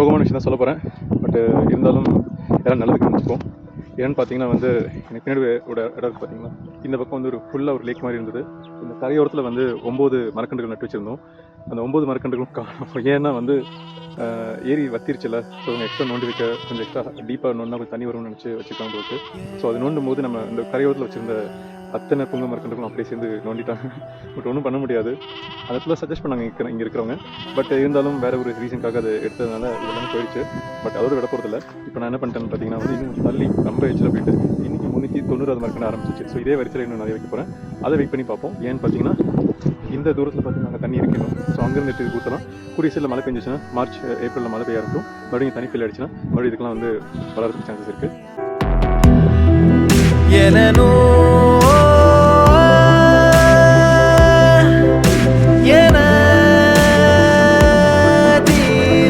சோகமான விஷயம் தான் சொல்ல போகிறேன். பட் இருந்தாலும் எல்லாம் நல்லதுக்கு நினச்சிப்போம். ஏன்னு பார்த்தீங்கன்னா வந்து எனக்கு பின்னாடி இடம் இருக்குது பார்த்தீங்களா, இந்த பக்கம் வந்து ஃபுல்லாக ஒரு லேக் மாதிரி இருந்தது. இந்த கரையோரத்தில் வந்து 9 மரக்கன்றுகள் நட்டு வச்சுருந்தோம். அந்த 9 மரக்கன்றுகளும் காணும். ஏன்னா வந்து ஏரி வத்திருச்சுல, ஸோ அவங்க எக்ஸ்ட்ரா நோண்டி வைக்க கொஞ்சம் எக்ஸ்ட்ரா டீப்பாக நோண்டினா கொஞ்சம் தண்ணி வரும்னு நினச்சி வச்சுருக்காங்க போட்டு. ஸோ அது நோண்டும் போது நம்ம இந்த கரையோரத்தில் வச்சுருந்த அத்தனை புங்க மரக்கன்றுகளும் அப்படியே சேர்ந்து நோண்டிட்டாங்க. பட் ஒன்றும் பண்ண முடியாது. அதை சஜஸ்ட் பண்ணாங்க இங்கே இருக்கிறவங்க. பட் இருந்தாலும் வேறு ஒரு ரீசனுக்காக அது எடுத்ததுனால இதெல்லாம் போயிடுச்சு. பட் அதோட விட போகிறதில்ல. இப்போ நான் என்ன பண்ணிட்டேன்னு பார்த்தீங்கன்னா வந்து இன்னும் தள்ளி ரொம்ப எச்சில் போயிட்டு இன்றைக்கி 390 மரக்கன்று ஆரம்பிச்சிச்சு. ஸோ இதே வரிசையில் இன்னும் நிறைய வைக்க போகிறேன். அதை வெயிட் பண்ணி பார்ப்போம். ஏன்னு பார்த்தீங்கன்னா இந்த தூரத்தில் பார்த்தீங்கன்னா அங்கே தண்ணி இருக்கணும். ஸோ அங்கேருந்து எடுத்து ஊற்றலாம். கூடிய சீக்கிரம் மழை பெஞ்சிச்சுன்னா மார்ச் ஏப்ரலில் மழை பெய்ய இருக்கும். மறுபடியும் தனி ஃபீல் அடிச்சுன்னா மறுபடியும் இதுக்கெல்லாம் வந்து வளர்றதுக்கு சான்சஸ் இருக்குது.